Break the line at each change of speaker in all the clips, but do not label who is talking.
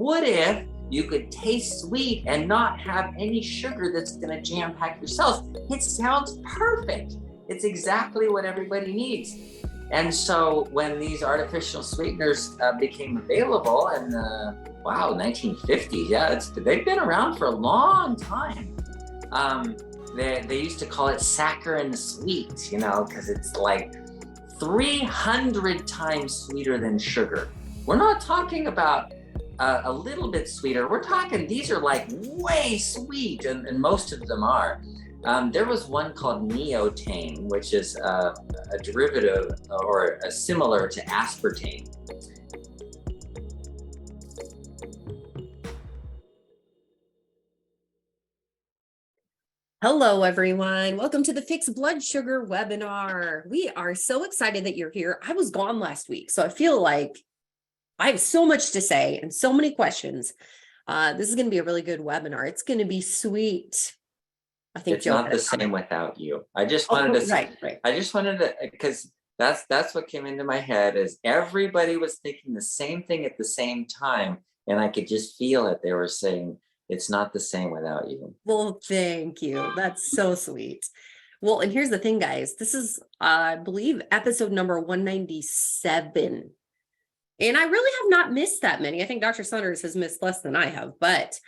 What if you could taste sweet and not have any sugar that's going to jam pack your cells? It sounds perfect. It's exactly what everybody needs. And so when these artificial sweeteners became available in the 1950s, they've been around for a long time. They used to call it saccharin sweet, because it's like 300 times sweeter than sugar. We're not talking about a little bit sweeter. We're talking, these are like way sweet, and most of them are. There was one called neotane, which is a derivative or similar to aspartame.
Hello, everyone. Welcome to the Fix Blood Sugar webinar. We are so excited that you're here. I was gone last week, so I feel like I have so much to say and so many questions. This is going to be a really good webinar. It's going to be sweet. I think
it's not the same without you. I just wanted to say,
right.
I just wanted to, because that's what came into my head, is everybody was thinking the same thing at the same time, and I could just feel it. They were saying, it's not the same without you.
Well, thank you. That's so sweet. Well, and here's the thing, guys. This is, I believe, episode number 197. And I really have not missed that many. I think Dr. Saunders has missed less than I have, but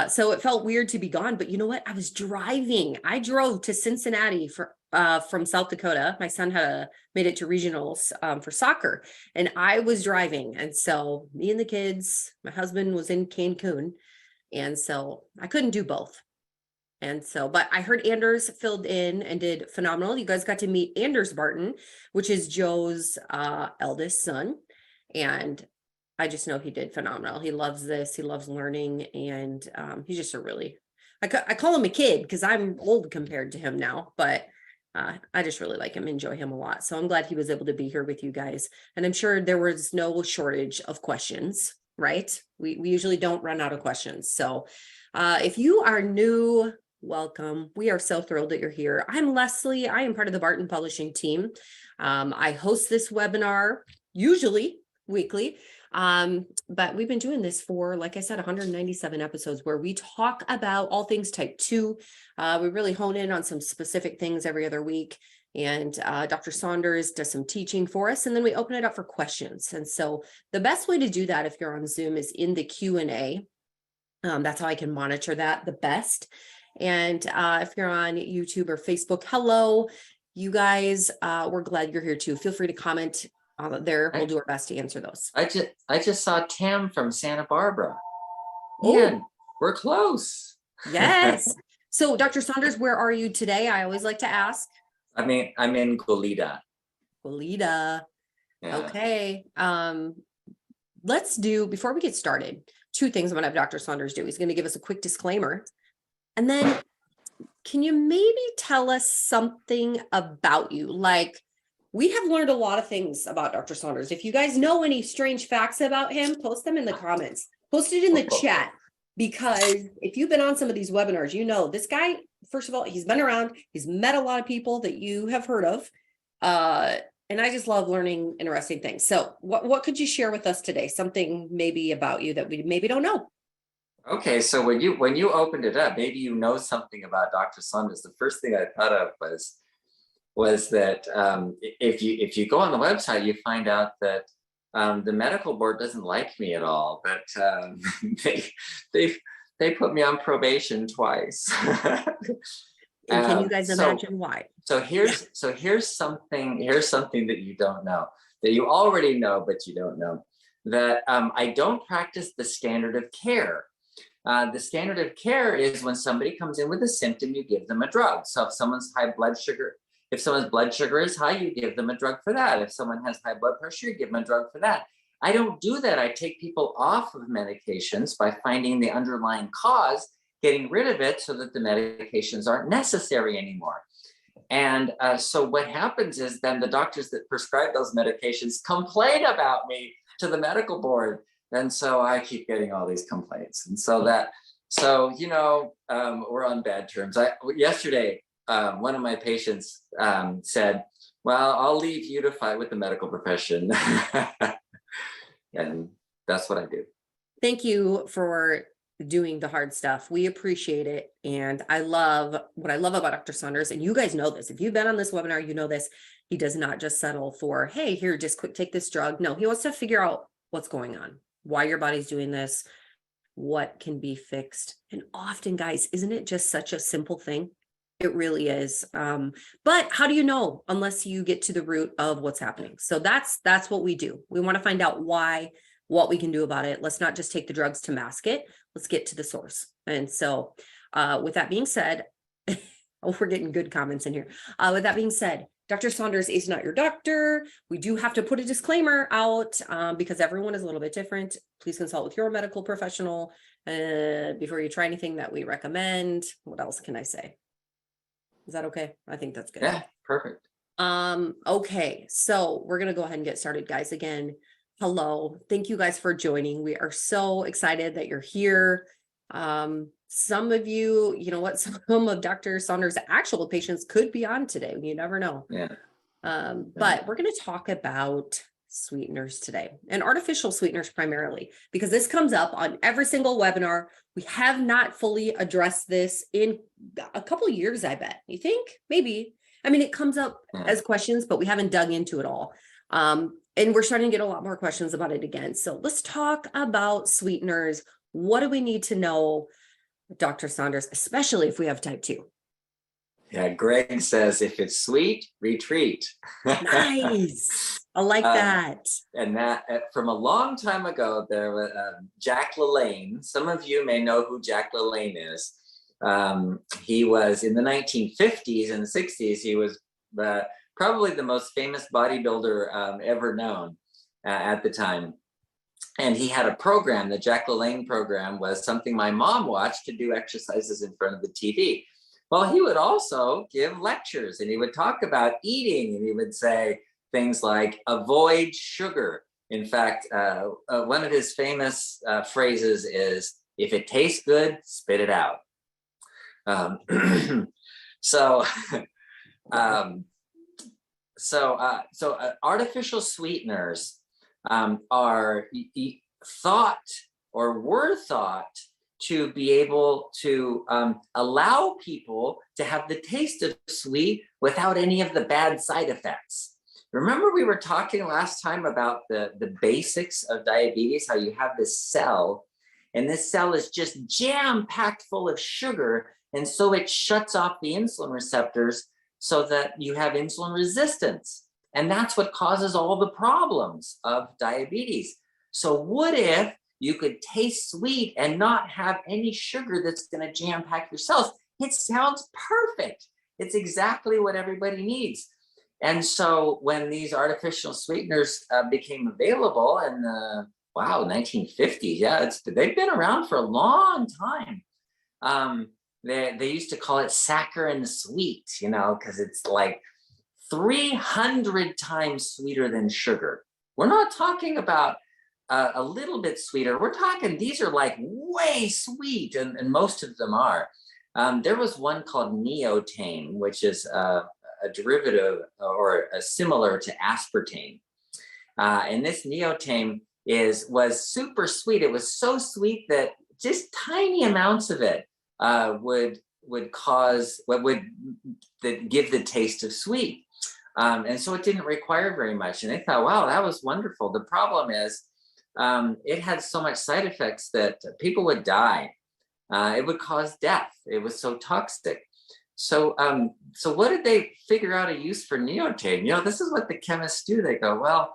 so it felt weird to be gone. But you know what? I was driving. I drove to Cincinnati from South Dakota. My son made it to regionals for soccer, and I was driving. And so me and the kids, my husband was in Cancun. And so I couldn't do both. And so, but I heard Anders filled in and did phenomenal. You guys got to meet Anders Barton, which is Joe's eldest son. And I just know he did phenomenal. He loves this. He loves learning. And he's just I call him a kid because I'm old compared to him now, but I just really like him, enjoy him a lot. So I'm glad he was able to be here with you guys. And I'm sure there was no shortage of questions, right? We usually don't run out of questions. So if you are new, welcome. We are so thrilled that you're here. I'm Leslie. I am part of the Barton Publishing team. I host this webinar usually weekly, but we've been doing this for, like I said, 197 episodes where we talk about all things type 2. We really hone in on some specific things every other week. And Dr. Saunders does some teaching for us, and then we open it up for questions. And so the best way to do that if you're on Zoom is in the Q&A. That's how I can monitor that the best. And if you're on YouTube or Facebook, hello, you guys, we're glad you're here too. Feel free to comment there. We'll do our best to answer those.
I just saw Tam from Santa Barbara. Man, we're close.
Yes. So Dr. Saunders, where are you today? I always like to ask.
I'm in Goleta.
Yeah. Okay. Let's do, before we get started, two things I'm going to have Dr. Saunders do. He's going to give us a quick disclaimer. And then can you maybe tell us something about you? Like, we have learned a lot of things about Dr. Saunders. If you guys know any strange facts about him, post them in the comments. Post it in the chat. Because if you've been on some of these webinars, you know this guy, first of all, he's been around. He's met a lot of people that you have heard of. And I just love learning interesting things. So what could you share with us today? Something maybe about you that we maybe don't know.
Okay, so when you opened it up, maybe you know something about Dr. Saunders. The first thing I thought of was that if you go on the website, you find out that the medical board doesn't like me at all. But they put me on probation twice.
And can you guys imagine why?
So here's something that you don't know, that you already know, but you don't know, that I don't practice the standard of care. The standard of care is when somebody comes in with a symptom, you give them a drug. So if someone's blood sugar is high, you give them a drug for that. If someone has high blood pressure, you give them a drug for that. I don't do that. I take people off of medications by finding the underlying cause, getting rid of it so that the medications aren't necessary anymore. And so what happens is then the doctors that prescribe those medications complain about me to the medical board. And so I keep getting all these complaints. And so we're on bad terms. Yesterday, one of my patients said, well, I'll leave you to fight with the medical profession. And that's what I do.
Thank you for doing the hard stuff. We appreciate it. And I love what I love about Dr. Saunders. And you guys know this. If you've been on this webinar, you know this. He does not just settle for, hey, here, just quick, take this drug. No, he wants to figure out what's going on, why your body's doing this, what can be fixed. And often, guys, isn't it just such a simple thing? It really is. But how do you know unless you get to the root of what's happening? So that's what we do. We want to find out why, what we can do about it. Let's not just take the drugs to mask it. Let's get to the source. And so with that being said, oh, we're getting good comments in here. With that being said, Dr. Saunders is not your doctor. We do have to put a disclaimer out because everyone is a little bit different. Please consult with your medical professional before you try anything that we recommend. What else can I say? Is that okay? I think that's good.
Yeah, perfect.
Okay, so we're gonna go ahead and get started, guys. Again, hello. Thank you guys for joining. We are so excited that you're here. Some of you, you know what, some of Dr. Saunders' actual patients could be on today. You never know.
Yeah.
But we're going to talk about sweeteners today and artificial sweeteners primarily, because this comes up on every single webinar. We have not fully addressed this in a couple of years, I bet. You think? Maybe. I mean, it comes up as questions, but we haven't dug into it all. And we're starting to get a lot more questions about it again. So let's talk about sweeteners. What do we need to know, Dr. Saunders, especially if we have type 2?
Yeah, Greg says, if it's sweet, retreat.
Nice. I like that.
And that from a long time ago, there was Jack LaLanne. Some of you may know who Jack LaLanne is. He was in the 1950s and 60s. He was probably the most famous bodybuilder ever known at the time. And he had a program. The Jack LaLanne program was something my mom watched to do exercises in front of the TV. Well, he would also give lectures, and he would talk about eating, and he would say things like, avoid sugar. In fact, one of his famous phrases is, if it tastes good, spit it out. Artificial sweeteners are thought or were thought to be able to allow people to have the taste of sweet without any of the bad side effects. Remember, we were talking last time about the basics of diabetes, how you have this cell, and this cell is just jam-packed full of sugar, and so it shuts off the insulin receptors so that you have insulin resistance. And that's what causes all the problems of diabetes. So what if you could taste sweet and not have any sugar that's going to jam pack your cells? It sounds perfect. It's exactly what everybody needs. And so when these artificial sweeteners became available in the 1950s, they've been around for a long time. They used to call it saccharin sweet, because it's like 300 times sweeter than sugar. We're not talking about a little bit sweeter. We're talking, these are like way sweet, and most of them are. There was one called neotame, which is a derivative or similar to aspartame. And this neotame was super sweet. It was so sweet that just tiny amounts of it would give the taste of sweet. And so it didn't require very much. And they thought, wow, that was wonderful. The problem is it had so much side effects that people would die. It would cause death. It was so toxic. So what did they figure out a use for neotame? This is what the chemists do. They go, well,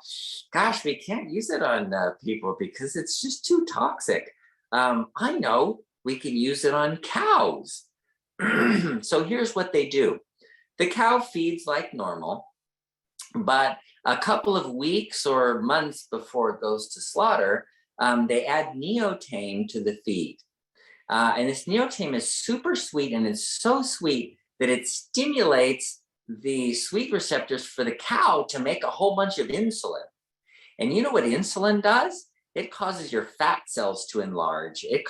gosh, we can't use it on people because it's just too toxic. I know, we can use it on cows. So here's what they do. The cow feeds like normal, but a couple of weeks or months before it goes to slaughter, they add neotame to the feed. And this neotame is super sweet, and it's so sweet that it stimulates the sweet receptors for the cow to make a whole bunch of insulin. And you know what insulin does? It causes your fat cells to enlarge. It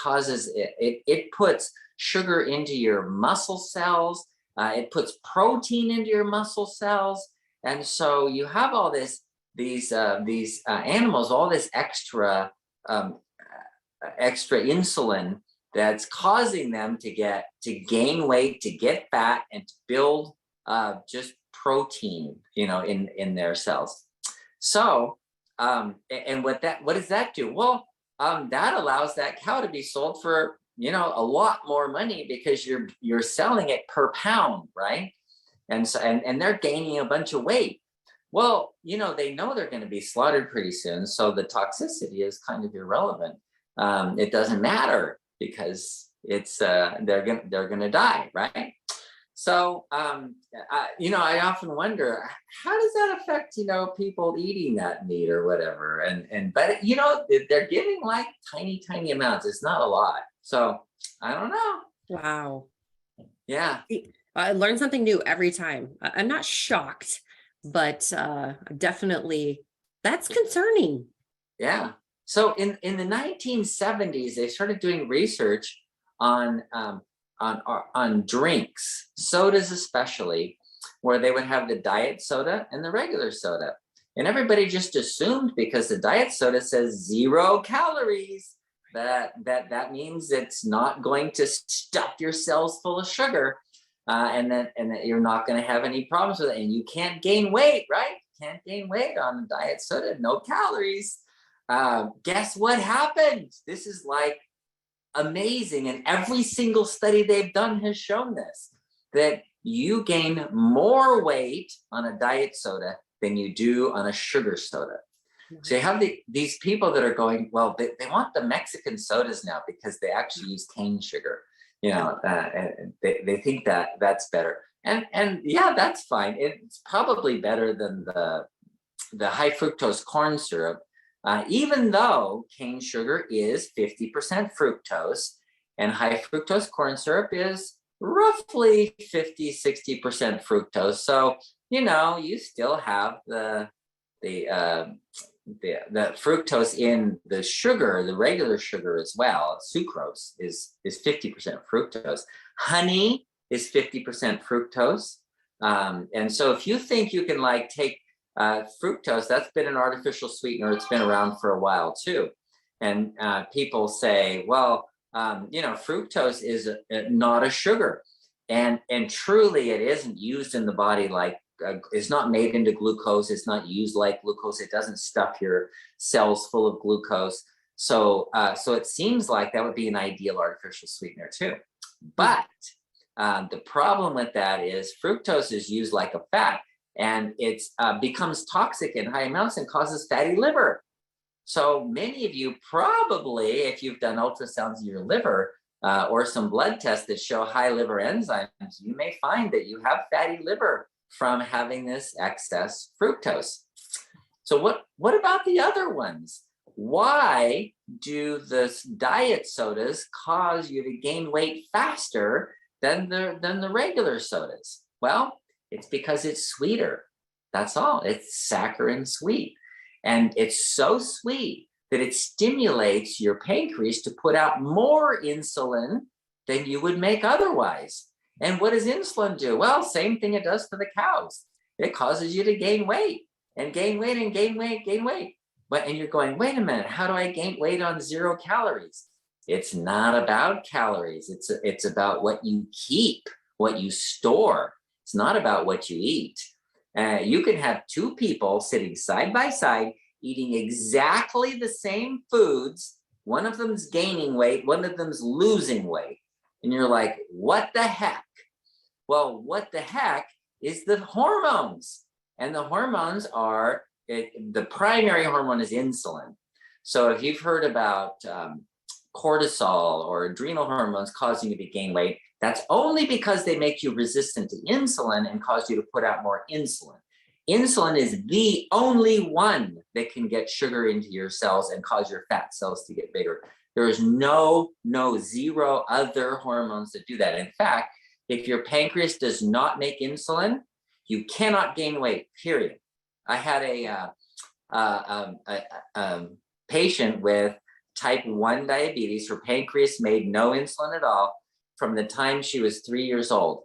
puts sugar into your muscle cells. It puts protein into your muscle cells. And so you have all these animals, all this extra extra insulin that's causing them to gain weight, to get fat, and to build just protein, in their cells. So, and what does that do? Well, that allows that cow to be sold for, a lot more money, because you're selling it per pound, right? And so, and they're gaining a bunch of weight. Well, they know they're going to be slaughtered pretty soon, so the toxicity is kind of irrelevant. It doesn't matter, because it's they're gonna die, right? So, I often wonder, how does that affect, people eating that meat or whatever? But they're giving like tiny amounts. It's not a lot. So I don't know.
Wow.
Yeah.
I learn something new every time. I'm not shocked, but definitely that's concerning.
Yeah. So in the 1970s, they started doing research on drinks, sodas especially, where they would have the diet soda and the regular soda. And everybody just assumed, because the diet soda says 0 calories, that means it's not going to stuff your cells full of sugar, and that you're not going to have any problems with it, and you can't gain weight, right? You can't gain weight on the diet soda, no calories. Guess what happened? This is like amazing, and every single study they've done has shown this, that you gain more weight on a diet soda than you do on a sugar soda. So you have these people that are going, well, they want the Mexican sodas now because they actually use cane sugar, and they think that that's better. And yeah, that's fine. It's probably better than the high fructose corn syrup, even though cane sugar is 50% fructose, and high fructose corn syrup is roughly 50-60% fructose. So, you still have the fructose in the sugar, the regular sugar as well. Sucrose is 50% fructose. Honey is 50% fructose. And so if you think you can take fructose, that's been an artificial sweetener. It's been around for a while too. And people say, well, fructose is not a sugar. And truly it isn't used in the body like, it's not made into glucose. It's not used like glucose. It doesn't stuff your cells full of glucose. So it seems like that would be an ideal artificial sweetener too. But the problem with that is fructose is used like a fat, and it becomes toxic in high amounts and causes fatty liver. So many of you probably, if you've done ultrasounds of your liver or some blood tests that show high liver enzymes, you may find that you have fatty liver from having this excess fructose. So what about the other ones? Why do the diet sodas cause you to gain weight faster than the regular sodas? Well, it's because it's sweeter. That's all. It's saccharin sweet. And it's so sweet that it stimulates your pancreas to put out more insulin than you would make otherwise. And what does insulin do? Well, same thing it does for the cows. It causes you to gain weight and gain weight and gain weight, gain weight. And you're going, wait a minute, how do I gain weight on 0 calories? It's not about calories. It's about what you keep, what you store. It's not about what you eat. You can have 2 people sitting side by side eating exactly the same foods. One of them's gaining weight, one of them's losing weight. And you're like, what the heck? Well, what the heck is the hormones? And the hormones are, the primary hormone is insulin. So if you've heard about cortisol or adrenal hormones causing you to gain weight, that's only because they make you resistant to insulin and cause you to put out more insulin. Insulin is the only one that can get sugar into your cells and cause your fat cells to get bigger. There is no 0 other hormones that do that. In fact, if your pancreas does not make insulin, you cannot gain weight, period. I had a patient with type 1 diabetes. Her pancreas made no insulin at all from the time she was 3 years old.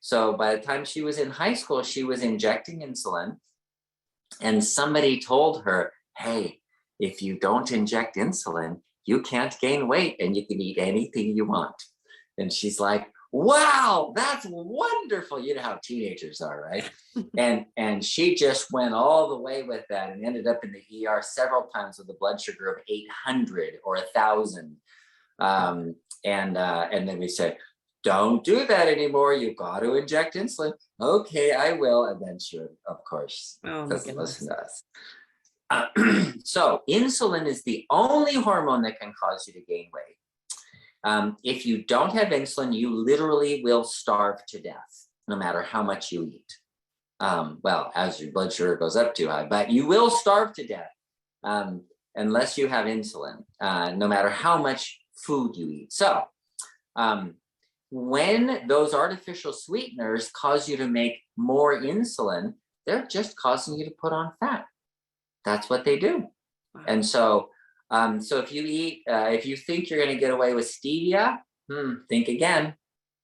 So by the time she was in high school, she was injecting insulin. And somebody told her, hey, if you don't inject insulin, you can't gain weight and you can eat anything you want. And she's like, wow, that's wonderful. You know how teenagers are, right? and she just went all the way with that and ended up in the ER several times with a blood sugar of 800 or 1,000. And then we said, don't do that anymore. You've got to inject insulin. Okay, I will. And then she would, of course, doesn't listen to us. So insulin is the only hormone that can cause you to gain weight. If you don't have insulin, you literally will starve to death, no matter how much you eat. Well, as your blood sugar goes up too high, but you will starve to death unless you have insulin, no matter how much food you eat. So when those artificial sweeteners cause you to make more insulin, they're just causing you to put on fat. That's what they do. Wow. And so if you eat, if you think you're going to get away with stevia, think again.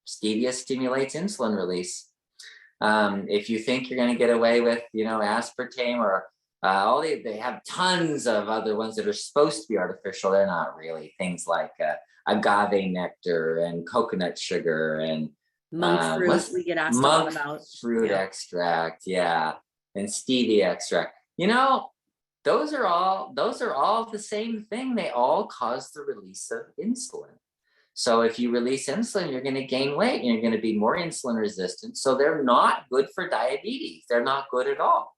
Stevia stimulates insulin release. If you think you're going to get away with, aspartame or they have tons of other ones that are supposed to be artificial. They're not really. Things like agave nectar and coconut sugar and
monk fruit. We get asked a lot about
fruit extract, and stevia extract. Those are all the same thing. They all cause the release of insulin. So if you release insulin, you're going to gain weight and you're going to be more insulin resistant. So they're not good for diabetes. They're not good at all.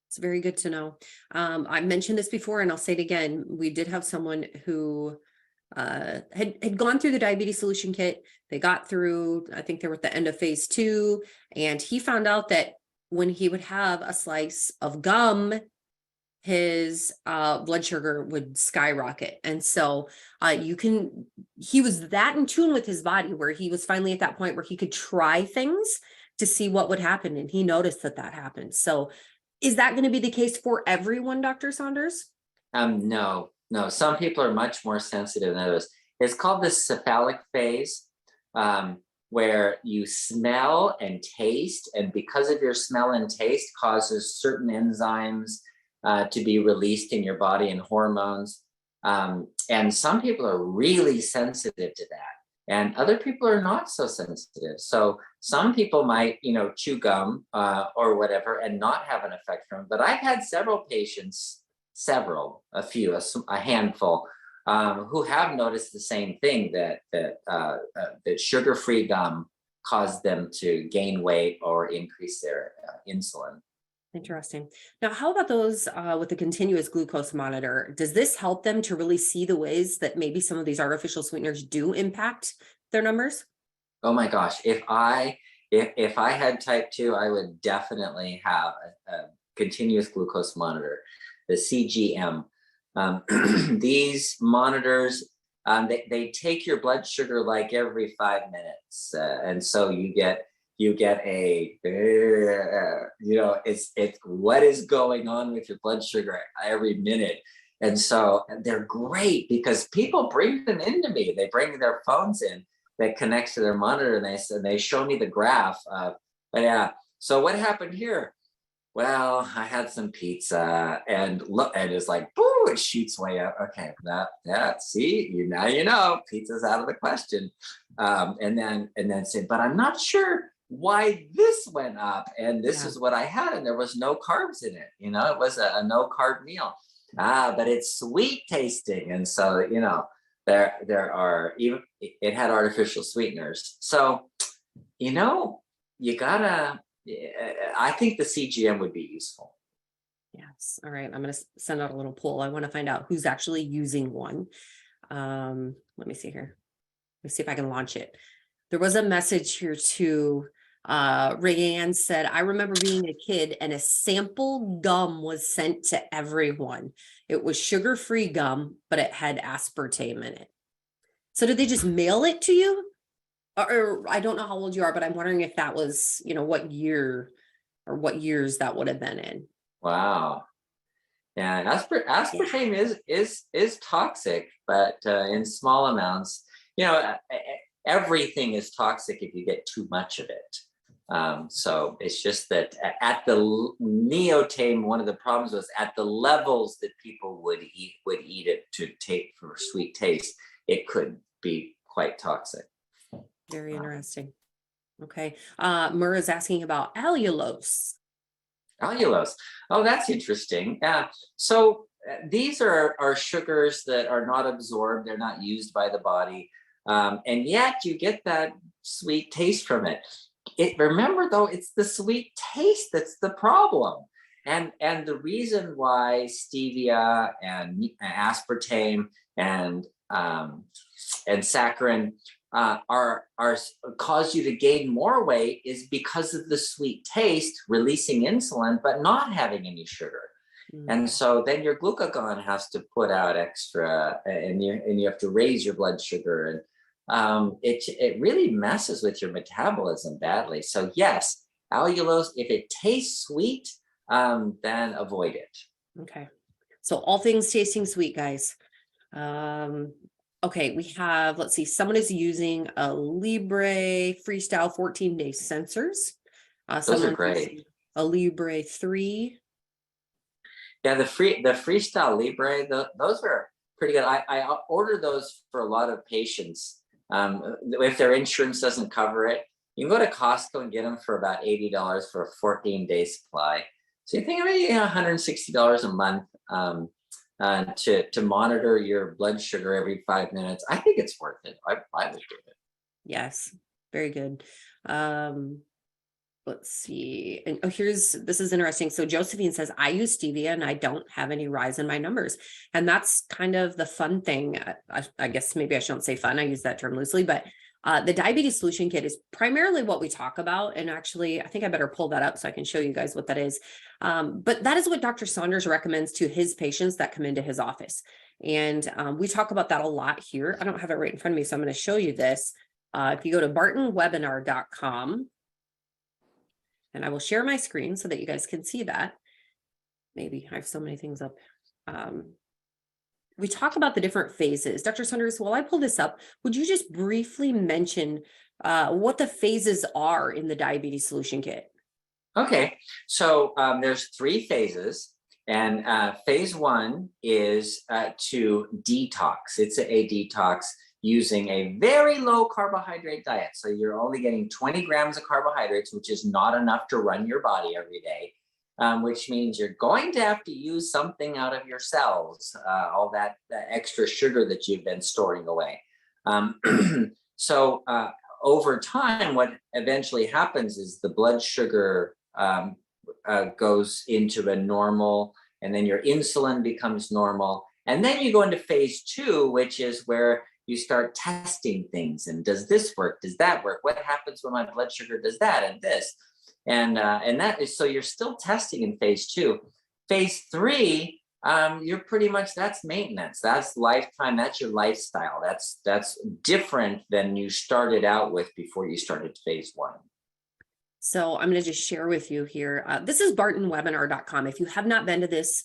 It's very good to know. I mentioned this before and I'll say it again. We did have someone who had gone through the diabetes solution kit. They got through, I think they were at the end of phase 2, and he found out that when he would have a slice of gum, his blood sugar would skyrocket. And so he was that in tune with his body where he was finally at that point where he could try things to see what would happen. And he noticed that happened. So is that going to be the case for everyone, Dr. Saunders?
No. Some people are much more sensitive than others. It's called the cephalic phase, where you smell and taste. And because of your smell and taste causes certain enzymes to be released in your body and hormones. And some people are really sensitive to that. And other people are not so sensitive. So some people might, chew gum or whatever and not have an effect from it. But I've had several patients, a handful, who have noticed the same thing, that sugar-free gum caused them to gain weight or increase their insulin.
Interesting. Now, how about those with the continuous glucose monitor? Does this help them to really see the ways that maybe some of these artificial sweeteners do impact their numbers?
Oh my gosh. If I had type 2, I would definitely have a continuous glucose monitor, the CGM. These monitors, they take your blood sugar like every 5 minutes. And so you get it's what is going on with your blood sugar every minute. And so they're great because people bring them into me. They bring their phones in that connects to their monitor and they show me the graph. So what happened here? Well, I had some pizza and look, and it's like, boo, it shoots way up. Okay, see, now you know, pizza's out of the question. And then say, but I'm not sure why this went up, and this is what I had, and there was no carbs in it. It was a no carb meal. But it's sweet tasting, and so there are even it had artificial sweeteners. So you gotta. I think the CGM would be useful.
Yes. All right. I'm going to send out a little poll. I want to find out who's actually using one. Let me see here. Let's see if I can launch it. There was a message here too. Rayanne said, I remember being a kid and a sample gum was sent to everyone. It was sugar-free gum, but it had aspartame in it. So did they just mail it to you? Or I don't know how old you are, but I'm wondering if that was, what year or what years that would have been in.
Wow. Yeah, aspartame is toxic, but in small amounts. Everything is toxic if you get too much of it. So it's just that at the neotame, one of the problems was at the levels that people would eat it to take for sweet taste, it could be quite toxic.
Very interesting. Okay. Mura's asking about allulose.
Allulose. Oh, that's interesting. Yeah. So these are sugars that are not absorbed. They're not used by the body. And yet you get that sweet taste from it. Remember though, it's the sweet taste that's the problem. And the reason why stevia and aspartame and saccharin are cause you to gain more weight is because of the sweet taste, releasing insulin, but not having any sugar. And so then your glucagon has to put out extra, and you have to raise your blood sugar, and it really messes with your metabolism badly. So yes, allulose, if it tastes sweet, then avoid it.
Okay, so all things tasting sweet, guys. Okay, we have, let's see, someone is using a Libre Freestyle 14-day sensors.
Those are great.
A Libre 3.
Yeah, the Freestyle Libre, those are pretty good. I order those for a lot of patients. If their insurance doesn't cover it, you can go to Costco and get them for about $80 for a 14-day supply. So you think maybe $160 a month to monitor your blood sugar every 5 minutes. I think it's worth it. I would do it.
Yes, very good. Let's see. And this is interesting. So Josephine says, I use stevia and I don't have any rise in my numbers. And that's kind of the fun thing. I guess maybe I shouldn't say fun. I use that term loosely, but the diabetes solution kit is primarily what we talk about. And actually, I think I better pull that up so I can show you guys what that is. But that is what Dr. Saunders recommends to his patients that come into his office. And we talk about that a lot here. I don't have it right in front of me, so I'm going to show you this. If you go to bartonwebinar.com, and I will share my screen so that you guys can see that. Maybe I have so many things up. We talk about the different phases. Dr. Saunders, while I pull this up, would you just briefly mention what the phases are in the diabetes solution kit?
Okay, so there's 3 phases, and phase 1 is to detox. It's a detox using a very low carbohydrate diet. So you're only getting 20 grams of carbohydrates, which is not enough to run your body every day, which means you're going to have to use something out of your cells, all that extra sugar that you've been storing away. So over time, what eventually happens is the blood sugar goes into a normal, and then your insulin becomes normal. And then you go into phase 2, which is where you start testing things. And does this work? Does that work? What happens when my blood sugar does that and this? And that is, so you're still testing in phase 2. Phase 3, you're pretty much, that's maintenance. That's lifetime. That's your lifestyle. That's different than you started out with before you started phase 1.
So I'm going to just share with you here. This is bartonwebinar.com. If you have not been to this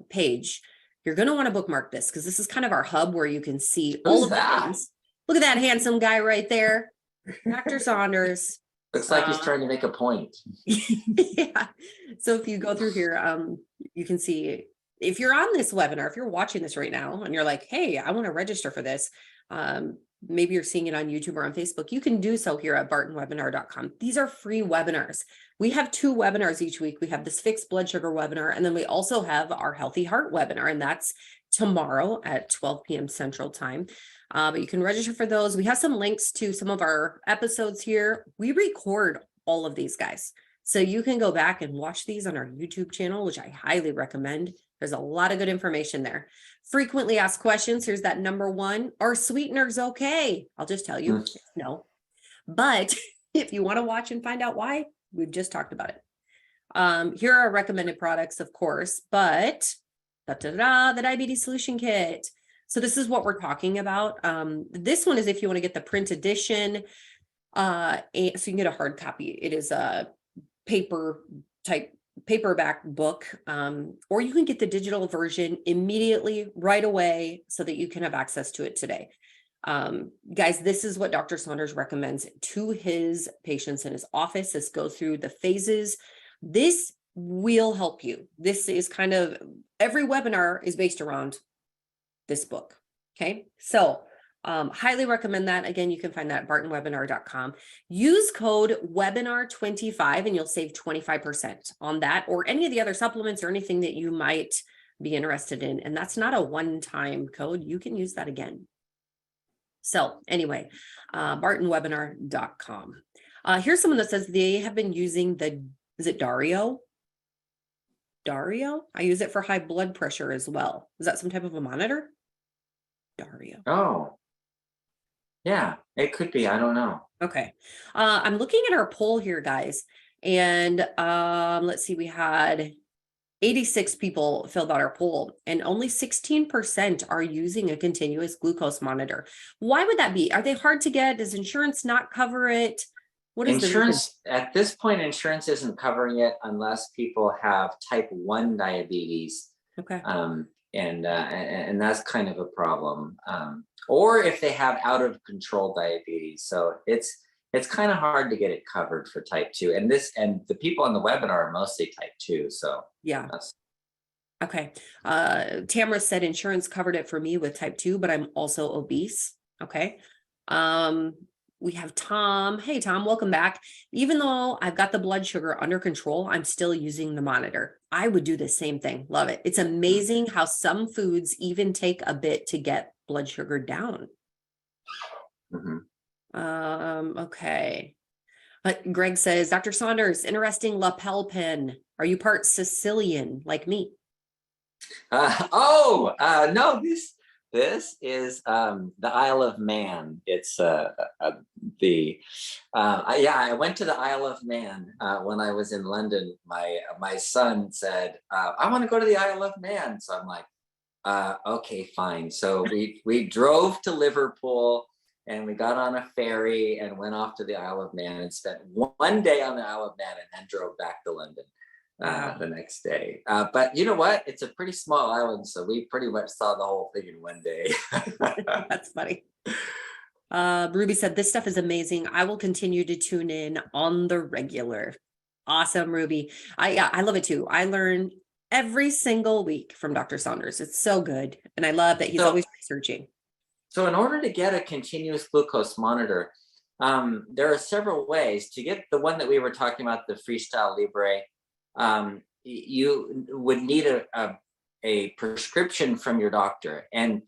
page, you're going to want to bookmark this because this is kind of our hub where you can see all of the things. Look at that handsome guy right there, Dr. Saunders.
Looks like he's trying to make a point.
Yeah. So if you go through here, you can see if you're on this webinar, if you're watching this right now and you're like, hey, I want to register for this. Maybe you're seeing it on YouTube or on Facebook. You can do so here at bartonwebinar.com. These are free webinars. We have 2 webinars each week. We have this fixed blood sugar webinar, and then we also have our healthy heart webinar, and that's tomorrow at 12 p.m. Central Time. But you can register for those. We have some links to some of our episodes here. We record all of these, guys. So you can go back and watch these on our YouTube channel, which I highly recommend. There's a lot of good information there. Frequently asked questions. Here's that number 1. Are sweeteners okay? I'll just tell you, no. But if you want to watch and find out why, we've just talked about it. Here are our recommended products, of course, but the diabetes solution kit. So this is what we're talking about. This one is if you want to get the print edition, so you can get a hard copy. It is a paperback book, or you can get the digital version immediately right away so that you can have access to it today. Guys, this is what Dr. Saunders recommends to his patients in his office. This goes through the phases. This will help you. This is kind of, every webinar is based around this book. Okay. So highly recommend that. Again, you can find that at bartonwebinar.com. Use code webinar25 and you'll save 25% on that or any of the other supplements or anything that you might be interested in. And that's not a one-time code. You can use that again. So anyway, bartonwebinar.com. Here's someone that says they have been using is it Dario? Dario? I use it for high blood pressure as well. Is that some type of a monitor? Dario.
Oh, yeah, it could be. I don't know.
Okay. I'm looking at our poll here, guys. And let's see, we had 86 people filled out our poll and only 16% are using a continuous glucose monitor. Why would that be? Are they hard to get? Does insurance not cover it? What is
insurance at this point? Insurance isn't covering it unless people have type 1 diabetes.
Okay.
And that's kind of a problem. Or if they have out of control diabetes. So it's kind of hard to get it covered for type 2. And the people on the webinar are mostly type 2. So
yeah. Okay. Tamara said insurance covered it for me with type 2, but I'm also obese. Okay. We have Tom. Hey, Tom, welcome back. Even though I've got the blood sugar under control, I'm still using the monitor. I would do the same thing. Love it. It's amazing how some foods even take a bit to get blood sugar down.
Mm-hmm.
Okay. Greg says, Dr. Saunders, interesting lapel pin. Are you part Sicilian like me?
No, this is the Isle of Man. It's I went to the Isle of Man when I was in London. My son said, I want to go to the Isle of Man. So I'm like, okay, fine. So we drove to Liverpool and we got on a ferry and went off to the Isle of Man and spent one day on the Isle of Man and then drove back to London the next day. But you know what? It's a pretty small island, so we pretty much saw the whole thing in one day.
That's funny. Ruby said, this stuff is amazing. I will continue to tune in on the regular. Awesome, Ruby. I love it too. I learn every single week from Dr. Saunders. It's so good. And I love that he's always researching. So
in order to get a continuous glucose monitor, there are several ways. To get the one that we were talking about, the Freestyle Libre, you would need a prescription from your doctor, and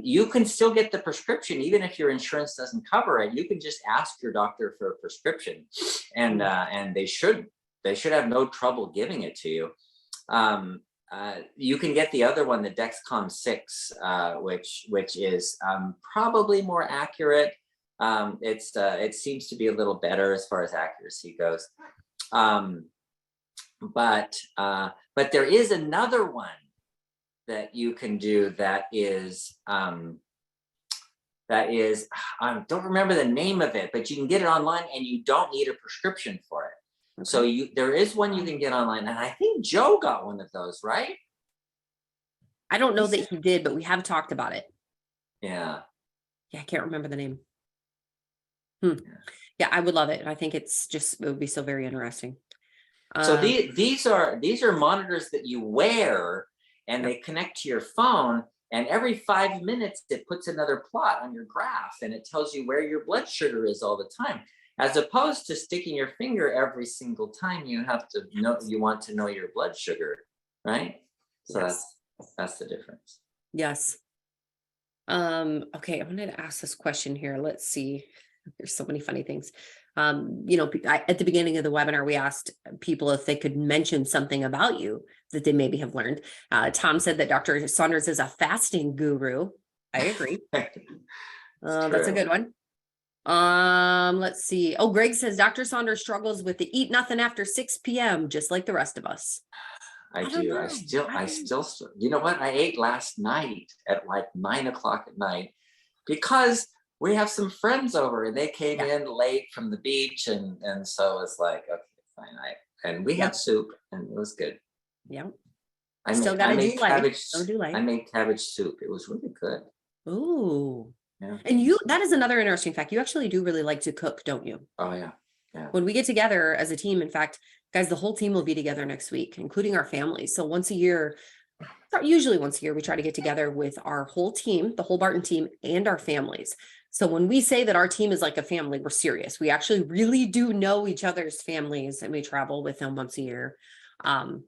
you can still get the prescription even if your insurance doesn't cover it. You can just ask your doctor for a prescription, and they should have no trouble giving it to you. You can get the other one, the Dexcom 6, which is probably more accurate. It seems to be a little better as far as accuracy goes. But there is another one that you can do that is I don't remember the name of it, but you can get it online and you don't need a prescription for it. Okay. So there is one you can get online, and I think Joe got one of those, right?
I don't know that he did, but we have talked about it.
Yeah.
Yeah, I can't remember the name. Yeah, I would love it. I think it would be so very interesting.
So these are monitors that you wear, and they connect to your phone, and every 5 minutes it puts another plot on your graph, and it tells you where your blood sugar is all the time, as opposed to sticking your finger every single time you have to know you want to know your blood sugar, right? So yes. That's the difference.
Yes. Okay, I wanted to ask this question here. Let's see. There's so many funny things. At the beginning of the webinar, we asked people if they could mention something about you that they maybe have learned. Tom said that Dr. Saunders is a fasting guru. I agree. That's a good one. Let's see. Oh, Greg says Dr. Saunders struggles with the eat nothing after 6 p.m. just like the rest of us.
I do. I still, you know what? I ate last night at like 9 o'clock at night because we have some friends over and they came in late from the beach. And so it's like, okay, fine. And we had soup and it was good.
Yeah.
I made cabbage soup. It was really good.
Ooh,
Yeah.
And that is another interesting fact. You actually do really like to cook, don't you?
Oh yeah. Yeah.
When we get together as a team, in fact, guys, the whole team will be together next week, including our families. So usually once a year, we try to get together with our whole team, the whole Barton team, and our families. So when we say that our team is like a family, we're serious. We actually really do know each other's families, and we travel with them once a year. In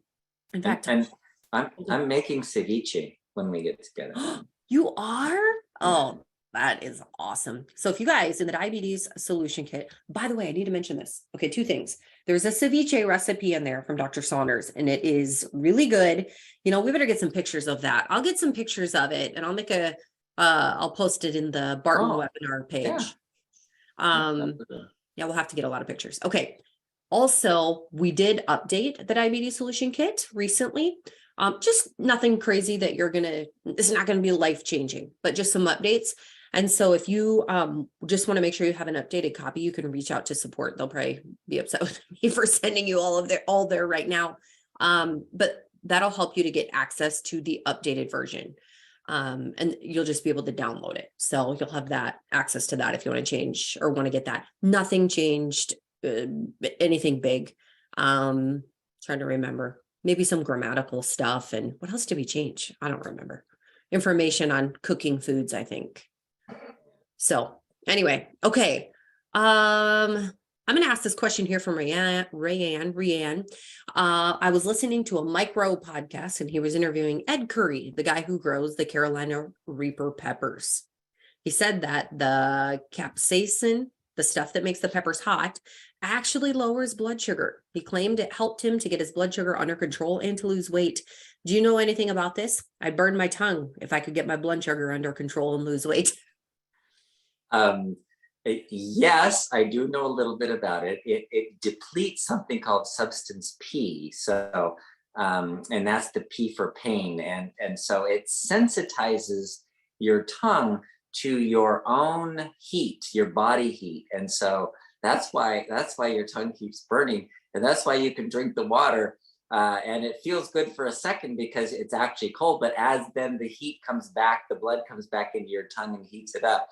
fact,
and I'm making ceviche when we get together.
you are? Oh, that is awesome. So if you guys in the diabetes solution kit, by the way, I need to mention this. Okay, two things. There's a ceviche recipe in there from Dr. Saunders, and it is really good. We better get some pictures of that. I'll get some pictures of it, and I'll make I'll post it in the Barton Webinar page. Yeah, we'll have to get a lot of pictures. Okay. Also, we did update the diabetes solution kit recently. Just nothing crazy that it's not going to be life changing, but just some updates. And so if you just want to make sure you have an updated copy, you can reach out to support. They'll probably be upset with me for sending you all there right now. But that'll help you to get access to the updated version. And you'll just be able to download it. So you'll have that access to that if you want to change or want to get that. Nothing changed, anything big. Trying to remember. Maybe some grammatical stuff. And what else did we change? I don't remember. Information on cooking foods, I think. So anyway, okay. I'm going to ask this question here from Rayanne. I was listening to a micro podcast, and he was interviewing Ed Curry, the guy who grows the Carolina Reaper peppers. He said that the capsaicin, the stuff that makes the peppers hot, actually lowers blood sugar. He claimed it helped him to get his blood sugar under control and to lose weight. Do you know anything about this? I'd burn my tongue if I could get my blood sugar under control and lose weight.
Yes, I do know a little bit about it. It depletes something called substance P. So, and that's the P for pain. And so it sensitizes your tongue to your own heat, your body heat. And so that's why your tongue keeps burning. And that's why you can drink the water and it feels good for a second because it's actually cold. But as then the heat comes back, the blood comes back into your tongue and heats it up.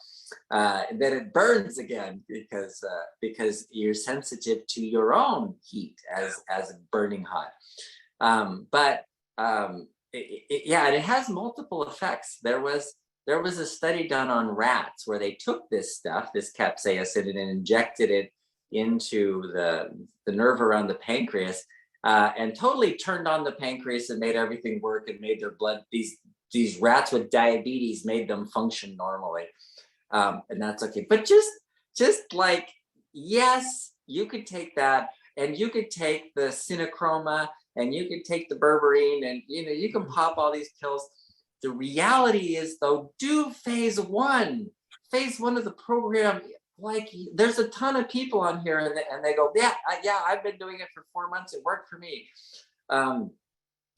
And then it burns again because you're sensitive to your own heat as burning hot. And it has multiple effects. There was a study done on rats where they took this stuff, this capsaicin, and injected it into the nerve around the pancreas, and totally turned on the pancreas and made everything work and made their blood. These rats with diabetes made them function normally, and that's okay. But just like, yes, you could take that, and you could take the Cinechroma, and you could take the berberine, and you can pop all these pills. The reality is, though, do phase one of the program. Like, there's a ton of people on here, and they go, yeah, I've been doing it for 4 months. It worked for me.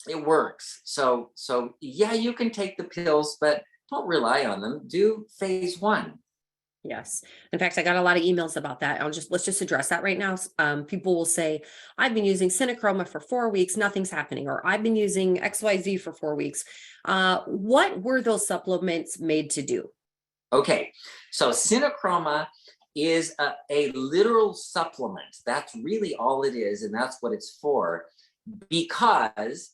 It works. So yeah, you can take the pills, but don't rely on them. Do phase one.
Yes. In fact, I got a lot of emails about that. Let's just address that right now. People will say, I've been using Cinechroma for 4 weeks, nothing's happening, or I've been using XYZ for 4 weeks. What were those supplements made to do?
Okay. So Cinechroma is a literal supplement. That's really all it is. And that's what it's for, because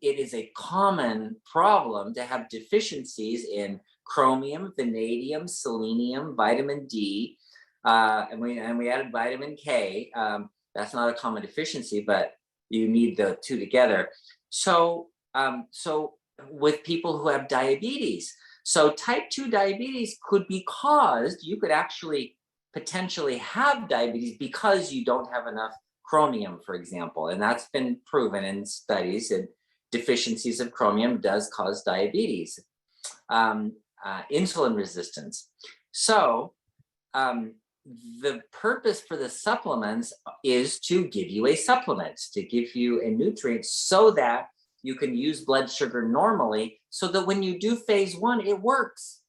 it is a common problem to have deficiencies in chromium, vanadium, selenium, vitamin D, and we added vitamin K. That's not a common deficiency, but you need the two together. So with people who have diabetes, so type 2 diabetes could be caused. You could actually potentially have diabetes because you don't have enough chromium, for example, and that's been proven in studies. And deficiencies of chromium does cause diabetes. Insulin resistance. So the purpose for the supplements is to give you a supplement, to give you a nutrient so that you can use blood sugar normally, so that when you do phase one, it works.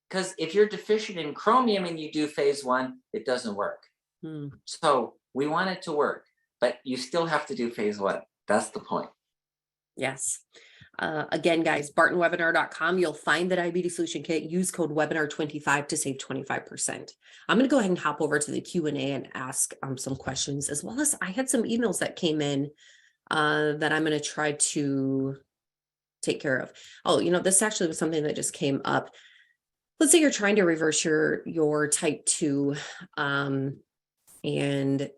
Because if you're deficient in chromium and you do phase one, it doesn't work. So we want it to work, but you still have to do phase one. That's the point.
Yes. Again, guys, bartonwebinar.com, you'll find the diabetes solution kit. Use code webinar25 to save 25%. I'm going to go ahead and hop over to the Q&A and ask some questions, as well as I had some emails that came in that I'm going to try to take care of. Oh, this actually was something that just came up. Let's say you're trying to reverse your type 2, and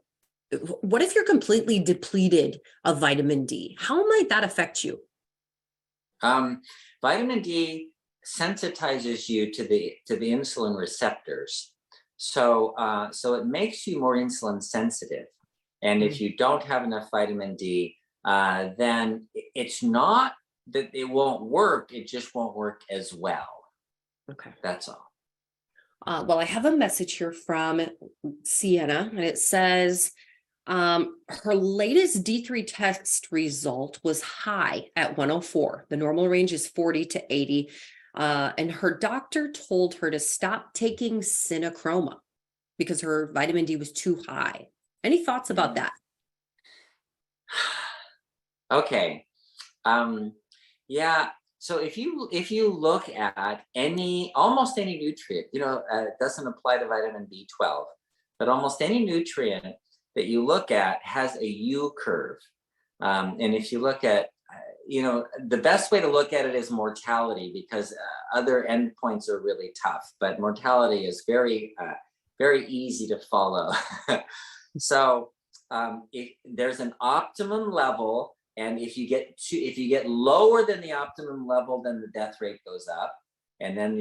what if you're completely depleted of vitamin D? How might that affect you?
Vitamin D sensitizes you to the insulin receptors, so it makes you more insulin sensitive. And if you don't have enough vitamin D, then it's not that it won't work; it just won't work as well.
Okay,
that's all.
Well, I have a message here from Sienna, and it says her latest D3 test result was high at 104. The normal range is 40 to 80. And her doctor told her to stop taking Cinechroma because her vitamin D was too high. Any thoughts about that?
Okay. Yeah. So if you look at almost any nutrient, it doesn't apply to vitamin B12, but almost any nutrient that you look at has a U curve. And if you look at, the best way to look at it is mortality, because other endpoints are really tough, but mortality is very, very easy to follow. So there's an optimum level, and if you get lower than the optimum level, then the death rate goes up, and then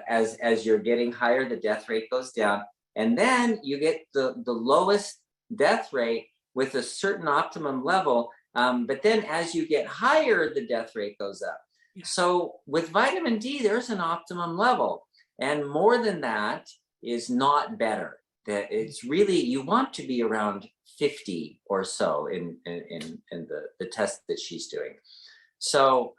as you're getting higher, the death rate goes down. And then you get the lowest death rate with a certain optimum level. But then as you get higher, the death rate goes up. Yeah. So with vitamin D, there's an optimum level. And more than that is not better. That it's really, you want to be around 50 or so in the test that she's doing. So,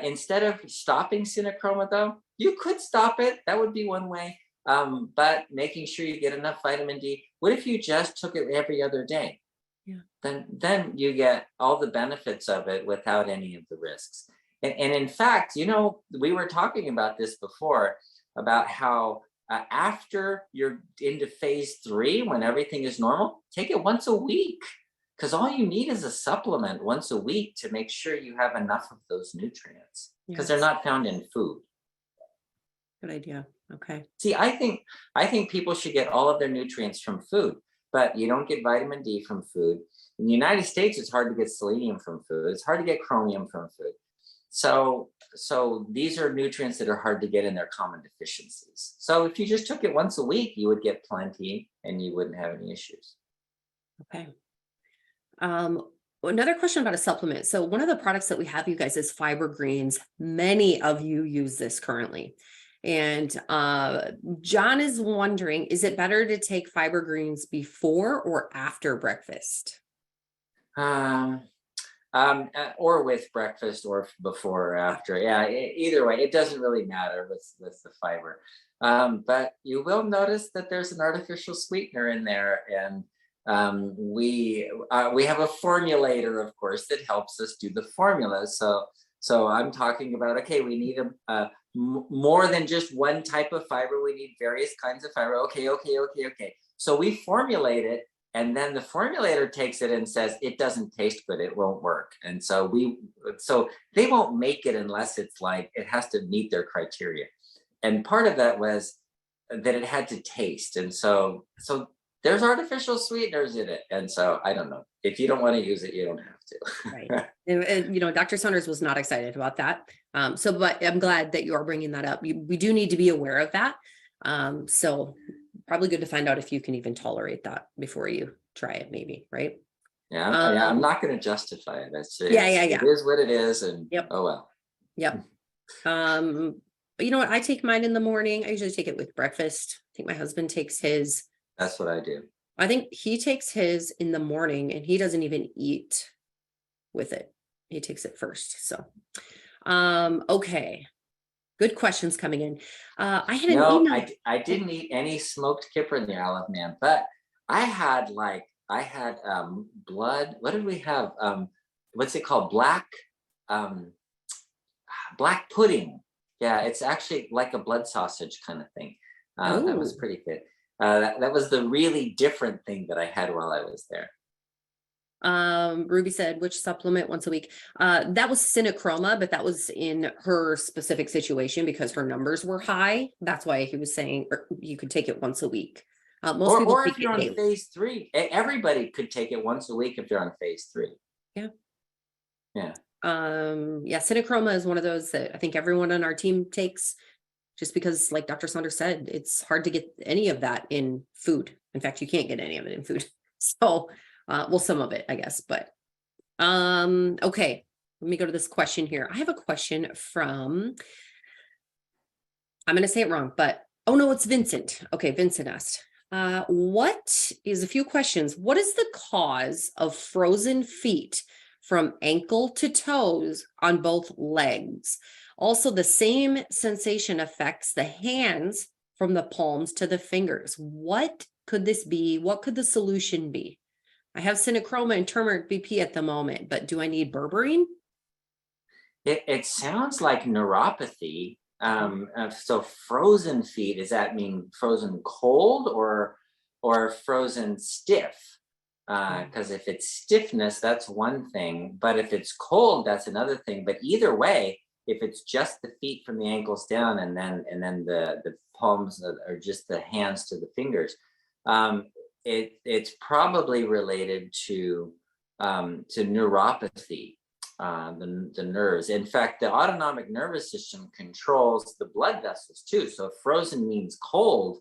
instead of stopping Cinechroma, though, you could stop it. That would be one way. But making sure you get enough vitamin D. What if you just took it every other day? Yeah. Then you get all the benefits of it without any of the risks. And in fact, we were talking about this before, about how after you're into phase 3, when everything is normal, take it once a week, because all you need is a supplement once a week to make sure you have enough of those nutrients, because they're not found in food.
Good idea. Okay.
See, I think people should get all of their nutrients from food, but you don't get vitamin D from food. In the United States, it's hard to get selenium from food. It's hard to get chromium from food. So these are nutrients that are hard to get in their common deficiencies. So if you just took it once a week, you would get plenty and you wouldn't have any issues.
Okay. Another question about a supplement. So one of the products that we have, you guys, is Fiber Greens. Many of you use this currently. And John is wondering, is it better to take Fiber Greens before or after breakfast?
Or with breakfast, or before or after. Yeah, either way, it doesn't really matter with the fiber. But you will notice that there's an artificial sweetener in there, and we have a formulator, of course, that helps us do the formula. So I'm talking about, okay, we need more than just one type of fiber. We need various kinds of fiber. Okay. So we formulate it, and then the formulator takes it and says, it doesn't taste good, it won't work. And so they won't make it unless it's like, it has to meet their criteria. And part of that was that it had to taste. And so there's artificial sweeteners in it. And so I don't know. If you don't want to use it, you don't have to.
Right. And Dr. Saunders was not excited about that. But I'm glad that you are bringing that up. We do need to be aware of that. So probably good to find out if you can even tolerate that before you try it, maybe, right?
Yeah, I'm not going to justify it.
Yeah.
It is what it is, and
yep.
Oh well.
Yep. But you know what? I take mine in the morning. I usually take it with breakfast. I think my husband takes his.
That's what I do.
I think he takes his in the morning, and he doesn't even eat with it. He takes it first. So, okay. Good questions coming in. I had an email.
I didn't eat any smoked kipper in the Olive Man, but I had blood. What did we have? what's it called? Black pudding. Yeah, it's actually like a blood sausage kind of thing. That was pretty good. That was the really different thing that I had while I was there.
Ruby said, which supplement once a week? That was Cinechroma, but that was in her specific situation because her numbers were high. That's why he was saying you could take it once a week. Most people
or
take
if you're
it
on
daily.
phase 3, everybody could take it once a week if you're on phase 3.
Yeah.
Yeah.
Yeah, Cinechroma is one of those that I think everyone on our team takes, just because, like Dr. Saunders said, it's hard to get any of that in food. In fact, you can't get any of it in food. So, well, some of it, I guess, but, okay. Let me go to this question here. I have a question from, I'm going to say it wrong, but, oh no, it's Vincent. Okay. Vincent asked, what is a few questions. What is the cause of frozen feet from ankle to toes on both legs? Also, the same sensation affects the hands from the palms to the fingers. What could this be? What could the solution be? I have Cinechroma and turmeric BP at the moment, but do I need berberine?
It sounds like neuropathy. So frozen feet, does that mean frozen cold or frozen stiff? Because if it's stiffness, that's one thing, but if it's cold, that's another thing. But either way, if it's just the feet from the ankles down and then the palms or just the hands to the fingers, it's probably related to neuropathy, the nerves. In fact, the autonomic nervous system controls the blood vessels too. So if frozen means cold,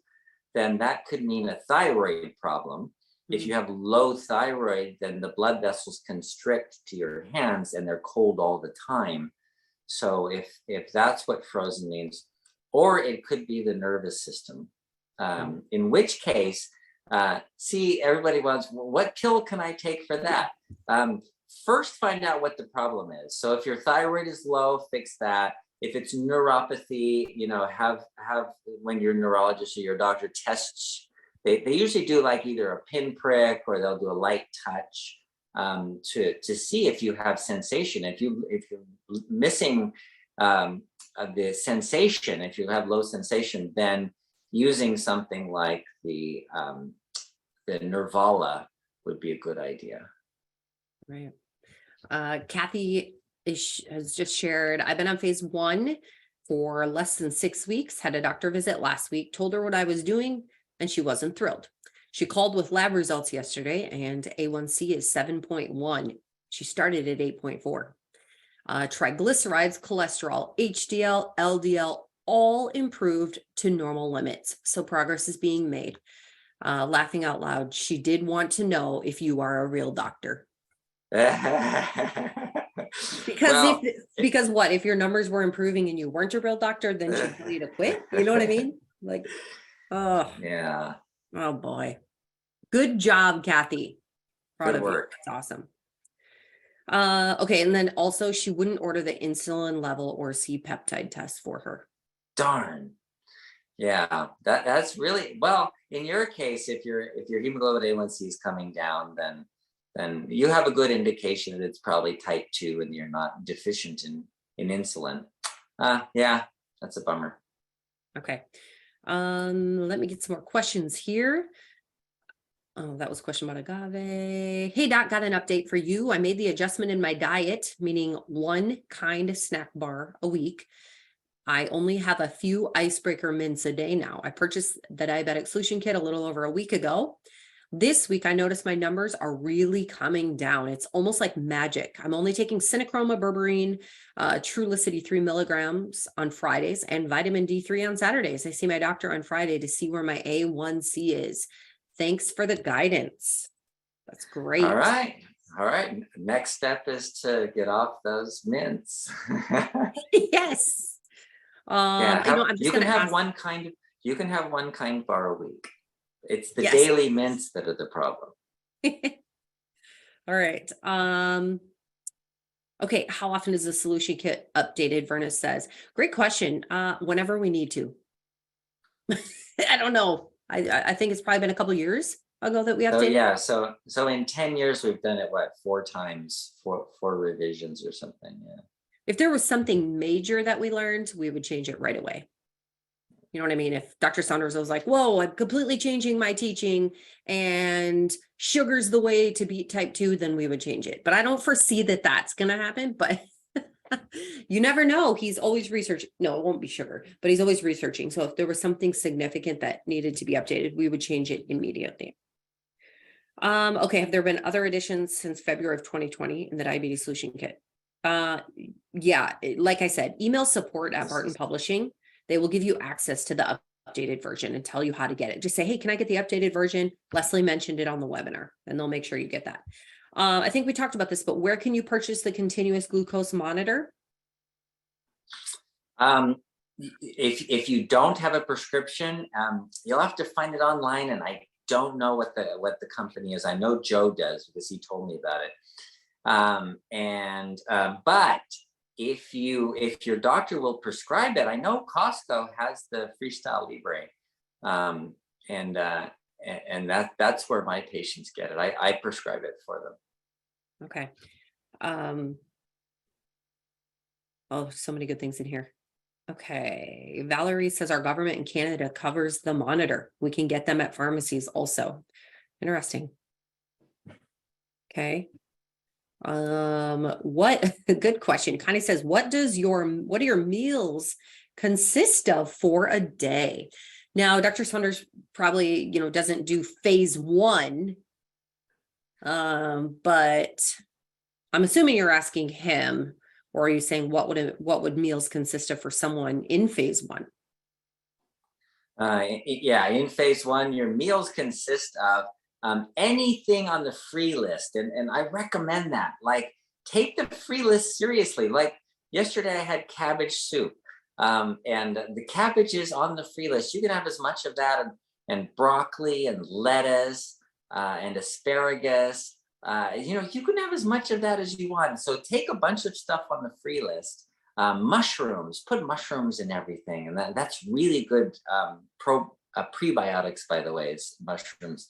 then that could mean a thyroid problem. If you have low thyroid, then the blood vessels constrict to your hands and they're cold all the time. So if that's what frozen means, or it could be the nervous system, in which case, see, everybody wants, what pill can I take for that? First, find out what the problem is. So if your thyroid is low, fix that. If it's neuropathy, have when your neurologist or your doctor tests, they usually do like either a pinprick or they'll do a light touch to see if you have sensation. If you're missing the sensation, if you have low sensation, then using something like the Nervala would be a good idea.
Right. Kathy has just shared, I've been on phase 1 for less than 6 weeks, had a doctor visit last week, told her what I was doing, and she wasn't thrilled. She called with lab results yesterday, and A1C is 7.1. She started at 8.4. Triglycerides, cholesterol, HDL, LDL, all improved to normal limits. So progress is being made. Laughing out loud, she did want to know if you are a real doctor. Because what if your numbers were improving and you weren't a real doctor, then she'd tell you to quit? You know what I mean? Like, oh
yeah.
Oh boy. Good job, Kathy. Proud of you. That's awesome. Okay, and then also she wouldn't order the insulin level or C-peptide test for her.
Darn. Yeah, that's really, well, in your case, if your hemoglobin A1C is coming down, then you have a good indication that it's probably type 2 and you're not deficient in insulin. Yeah, that's a bummer.
Okay. Let me get some more questions here. Oh, that was a question about agave. Hey, Doc, got an update for you. I made the adjustment in my diet, meaning one kind of snack bar a week. I only have a few icebreaker mints a day now. I purchased the diabetic solution kit a little over a week ago. This week, I noticed my numbers are really coming down. It's almost like magic. I'm only taking Cinechroma, berberine, Trulicity 3 milligrams on Fridays and vitamin D3 on Saturdays. I see my doctor on Friday to see where my A1C is. Thanks for the guidance. That's great.
All right. Next step is to get off those mints.
Yes. I'm just gonna
have one kind bar a week. It's the
Yes.
daily mints that are the problem.
All right. Okay. How often is the solution kit updated? Verna says, great question. Whenever we need to. I don't know. I think it's probably been a couple years. ago that we
So
updated?
yeah, so in 10 years we've done it what, 4 times, four revisions or something. Yeah.
If there was something major that we learned, we would change it right away. You know what I mean? If Dr. Saunders was like, whoa, I'm completely changing my teaching and sugar's the way to beat type 2, then we would change it. But I don't foresee that that's going to happen, but you never know. He's always researching. No, it won't be sugar, but he's always researching. So if there was something significant that needed to be updated, we would change it immediately. Okay. Have there been other additions since February of 2020 in the diabetes solution kit? Yeah, like I said, email support at Barton Publishing. They will give you access to the updated version and tell you how to get it. Just say, hey, can I get the updated version? Leslie mentioned it on the webinar, and they'll make sure you get that. I think we talked about this, but where can you purchase the continuous glucose monitor?
If you don't have a prescription, you'll have to find it online, and I don't know what the company is. I know Joe does because he told me about it. But if your doctor will prescribe it, I know Costco has the Freestyle Libre, and that's where my patients get it. I prescribe it for them.
Okay. Oh, so many good things in here. Okay. Valerie says our government in Canada covers the monitor. We can get them at pharmacies also. Interesting. Okay. What good question. Connie says, what do your meals consist of for a day? Now, Dr. Saunders probably, doesn't do phase 1. But I'm assuming you're asking him, or are you saying what would meals consist of for someone in phase 1?
Yeah, in phase 1, your meals consist of anything on the free list. And I recommend that. Like, take the free list seriously. Like yesterday I had cabbage soup, and the cabbage is on the free list. You can have as much of that, and broccoli and lettuce and asparagus. You can have as much of that as you want. So take a bunch of stuff on the free list. Mushrooms, put mushrooms in everything. And that's really good prebiotics, by the way, is mushrooms.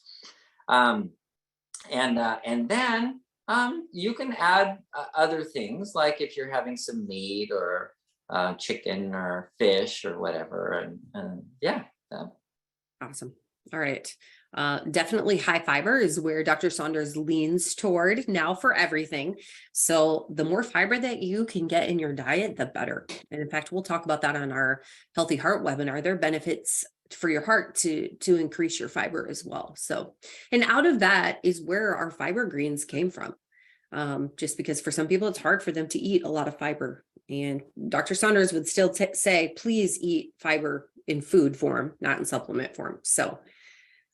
And then you can add other things, like if you're having some meat or chicken or fish or whatever. And yeah.
Awesome. All right. Definitely high fiber is where Dr. Saunders leans toward now for everything. So the more fiber that you can get in your diet, the better. And in fact, we'll talk about that on our Healthy Heart webinar. There are benefits for your heart to increase your fiber as well. So, and out of that is where our fiber greens came from. Just because for some people, it's hard for them to eat a lot of fiber. And Dr. Saunders would still say, please eat fiber in food form, not in supplement form. So,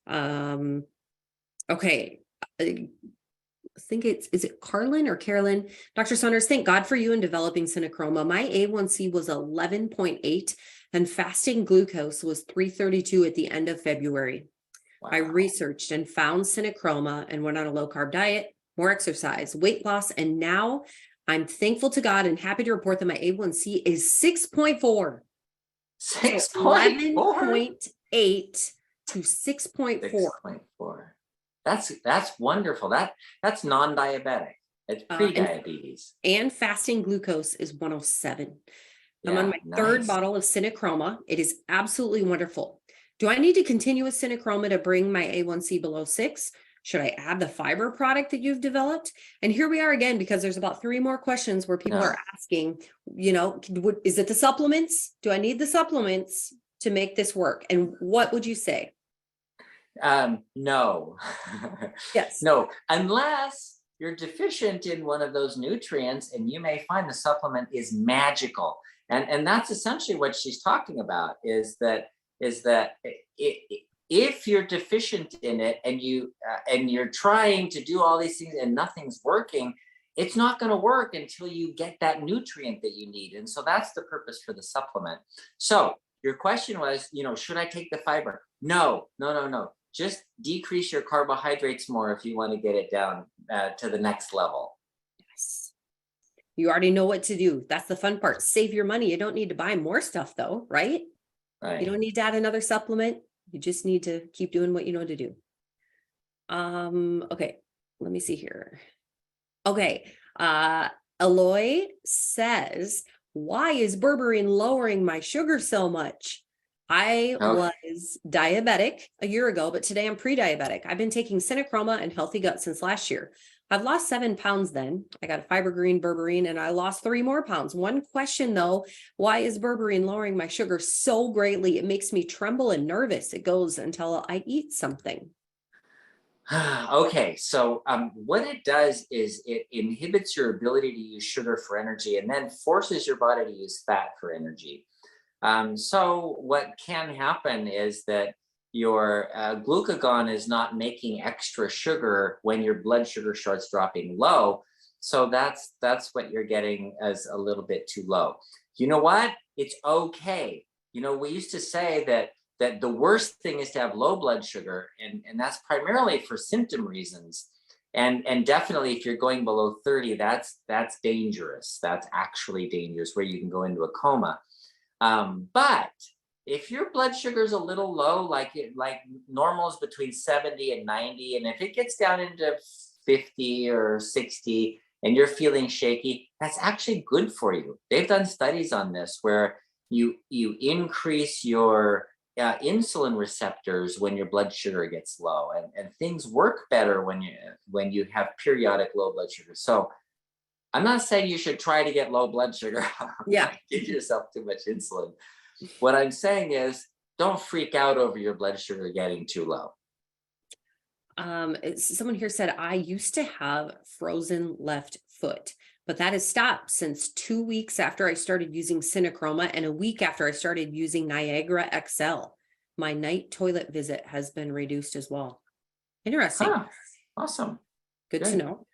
okay. I think is it Carlin or Carolyn? Dr. Saunders, thank God for you in developing Cinechroma. My A1C was 11.8 and fasting glucose was 332 at the end of February. Wow. I researched and found Cinechroma and went on a low carb diet, more exercise, weight loss, and now I'm thankful to God and happy to report that my A1C is 6.4. 11.8 to 6.4.
6.4. That's wonderful. That's non-diabetic. It's pre-diabetes.
And fasting glucose is 107. I'm on my third bottle of Cinechroma. It is absolutely wonderful. Do I need to continue with Cinechroma to bring my A1C below 6? Should I add the fiber product that you've developed? And here we are again, because there's about 3 more questions where people are asking, is it the supplements? Do I need the supplements to make this work? And what would you say?
No.
Yes.
No, unless you're deficient in one of those nutrients, and you may find the supplement is magical. And that's essentially what she's talking about, is that if you're deficient in it and you're trying to do all these things and nothing's working, it's not going to work until you get that nutrient that you need. And so that's the purpose for the supplement. So your question was, should I take the fiber? No. Just decrease your carbohydrates more if you want to get it down to the next level.
Yes. You already know what to do. That's the fun part. Save your money. You don't need to buy more stuff though, right?
Right.
You don't need to add another supplement. You just need to keep doing what you know to do. Okay, let me see here. Okay. Aloy says, why is berberine lowering my sugar so much? I
Okay.
was diabetic a year ago, but today I'm pre-diabetic. I've been taking Cinechroma and Healthy Gut since last year. I've lost 7 pounds then. I got a fiber green berberine and I lost 3 more pounds. One question though, why is berberine lowering my sugar so greatly? It makes me tremble and nervous. It goes until I eat something.
Okay, so what it does is it inhibits your ability to use sugar for energy and then forces your body to use fat for energy. So what can happen is that your glucagon is not making extra sugar when your blood sugar starts dropping low. So that's what you're getting as a little bit too low. You know what? It's okay. You know, we used to say that the worst thing is to have low blood sugar, and that's primarily for symptom reasons. And definitely if you're going below 30, that's dangerous. That's actually dangerous, where you can go into a coma. But if your blood sugar is a little low, like normal is between 70 and 90, and if it gets down into 50 or 60 and you're feeling shaky, that's actually good for you. They've done studies on this where you increase your insulin receptors when your blood sugar gets low, and things work better when you have periodic low blood sugar. So I'm not saying you should try to get low blood sugar.
Yeah.
Give yourself too much insulin. What I'm saying is don't freak out over your blood sugar getting too low.
Someone here said, I used to have frozen left foot, but that has stopped since 2 weeks after I started using Cinechroma and a week after I started using Niagara XL. My night toilet visit has been reduced as well. Interesting.
Huh. Awesome.
Good to know.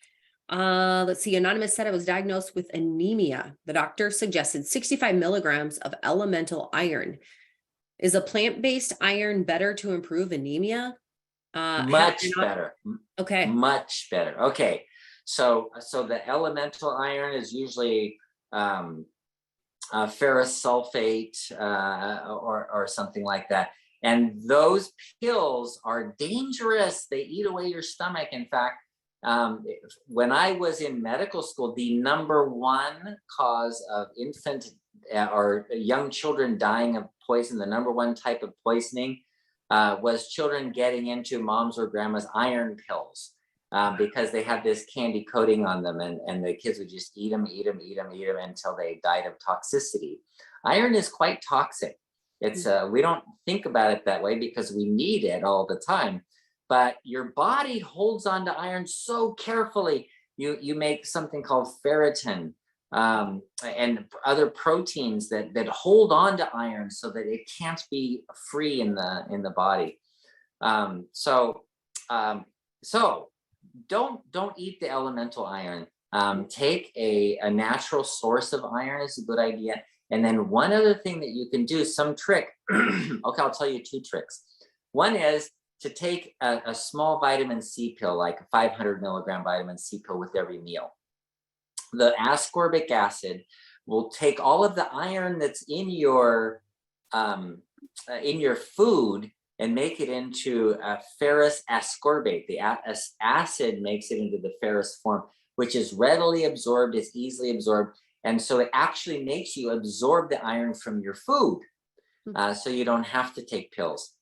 Let's see. Anonymous said I was diagnosed with anemia. The doctor suggested 65 milligrams of elemental iron. Is a plant-based iron better to improve anemia?
Much better.
Okay.
Much better. Okay. So the elemental iron is usually ferrous sulfate or something like that. And those pills are dangerous. They eat away your stomach. In fact, when I was in medical school, the number one cause of infant or young children dying of poison, the number one type of poisoning was children getting into mom's or grandma's iron pills because they had this candy coating on them, and the kids would just eat them until they died of toxicity. Iron is quite toxic. It's we don't think about it that way because we need it all the time, but your body holds on to iron so carefully. You make something called ferritin and other proteins that hold on to iron so that it can't be free in the body. So don't eat the elemental iron. Take a natural source of iron is a good idea. And then one other thing that you can do, some trick. Okay, I'll tell you 2 tricks. One is to take a small vitamin C pill, like a 500 milligram vitamin C pill with every meal. The ascorbic acid will take all of the iron that's in your food and make it into a ferrous ascorbate. The acid makes it into the ferrous form, which is readily absorbed, is easily absorbed. And so it actually makes you absorb the iron from your food. So you don't have to take pills.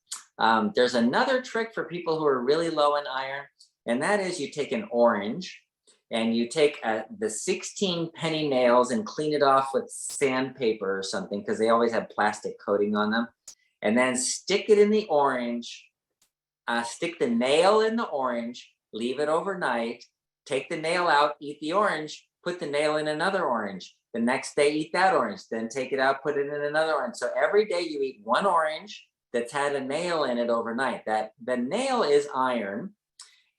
There's another trick for people who are really low in iron, and that is you take an orange and you take the 16 penny nails and clean it off with sandpaper or something, because they always have plastic coating on them. And then stick it in the orange, stick the nail in the orange, leave it overnight, take the nail out, eat the orange, put the nail in another orange. The next day, eat that orange, then take it out, put it in another orange. So every day you eat one orange that's had a nail in it overnight. That the nail is iron,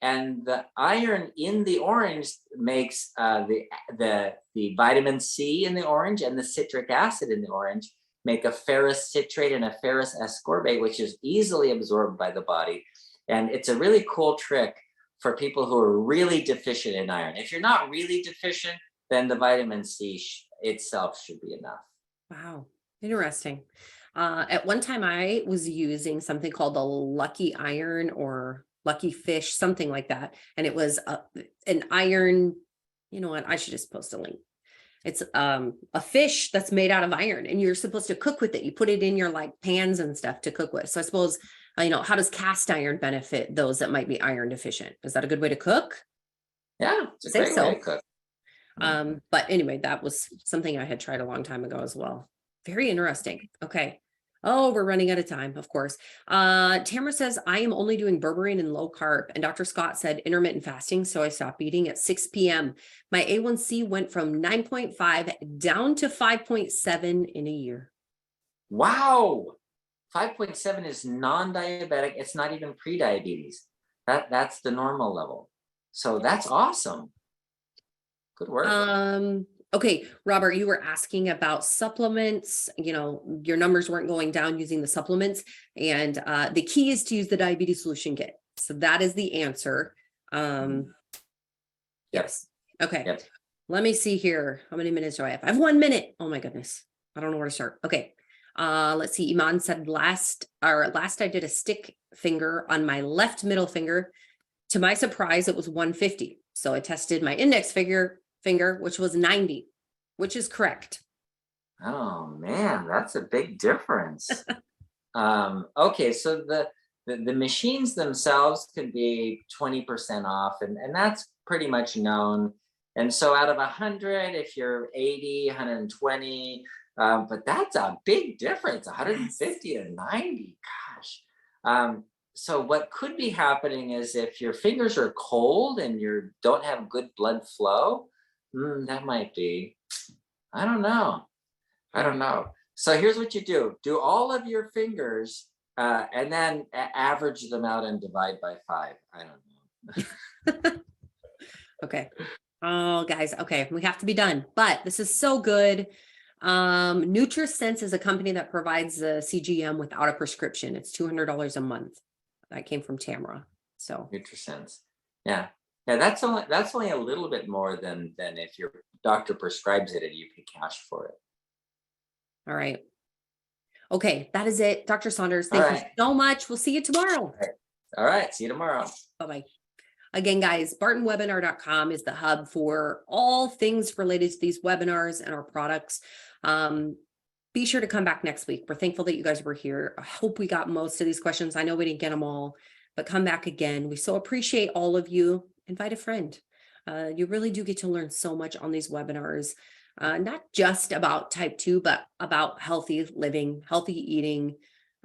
and the iron in the orange makes the vitamin C in the orange and the citric acid in the orange make a ferrous citrate and a ferrous ascorbate, which is easily absorbed by the body. And it's a really cool trick for people who are really deficient in iron. If you're not really deficient, then the vitamin C itself should be enough.
Wow. Interesting. At one time I was using something called the Lucky Iron or Lucky Fish, something like that. And it was an iron, you know what, I should just post a link. It's a fish that's made out of iron, and you're supposed to cook with it. You put it in your like pans and stuff to cook with. So I suppose, you know, how does cast iron benefit those that might be iron deficient? Is that a good way to cook?
Yeah, it's a great way to cook.
But anyway, that was something I had tried a long time ago as well. Very interesting. Okay. Oh, we're running out of time, of course. Tamara says, I am only doing berberine and low carb. And Dr. Scott said intermittent fasting. So I stopped eating at 6 p.m. My A1C went from 9.5 down to 5.7 in a year.
Wow. 5.7 is non-diabetic. It's not even pre-diabetes. That's the normal level. So that's awesome. Good work.
Okay, Robert, you were asking about supplements. You know, your numbers weren't going down using the supplements. And the key is to use the diabetes solution kit. So that is the answer. Yes. Okay.
Yep.
Let me see here. How many minutes do I have? I have 1 minute. Oh my goodness. I don't know where to start. Okay. Let's see. Iman said last I did a stick finger on my left middle finger. To my surprise, it was 150. So I tested my index finger, which was 90, which is correct.
Oh man, that's a big difference. Okay, so the machines themselves could be 20% off, and that's pretty much known. And so out of 100, if you're 80, 120, but that's a big difference, 150 to 90, gosh. So what could be happening is if your fingers are cold and you don't have good blood flow, that might be, I don't know. So here's what you do. Do all of your fingers and then average them out and divide by 5. I don't know.
Okay. Oh, guys. Okay. We have to be done, but this is so good. NutriSense is a company that provides the CGM without a prescription. It's $200 a month. That came from Tamara. So
NutriSense. Yeah. Yeah, that's only a little bit more than if your doctor prescribes it and you pay cash for it.
All right. Okay, that is it. Dr. Saunders, thank you so much. We'll see you tomorrow.
All right. See you tomorrow.
Bye-bye. Again, guys, bartonwebinar.com is the hub for all things related to these webinars and our products. Be sure to come back next week. We're thankful that you guys were here. I hope we got most of these questions. I know we didn't get them all, but come back again. We so appreciate all of you. Invite a friend. You really do get to learn so much on these webinars, not just about type 2, but about healthy living, healthy eating,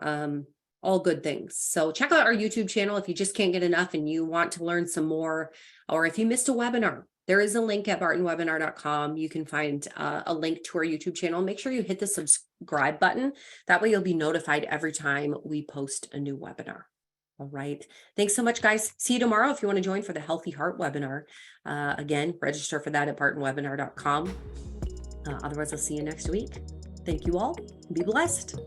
all good things. So check out our YouTube channel if you just can't get enough and you want to learn some more, or if you missed a webinar, there is a link at bartonwebinar.com. You can find a link to our YouTube channel. Make sure you hit the subscribe button. That way you'll be notified every time we post a new webinar. All right. Thanks so much, guys. See you tomorrow if you want to join for the Healthy Heart webinar. Again, register for that at bartonwebinar.com. Otherwise, I'll see you next week. Thank you all. Be blessed.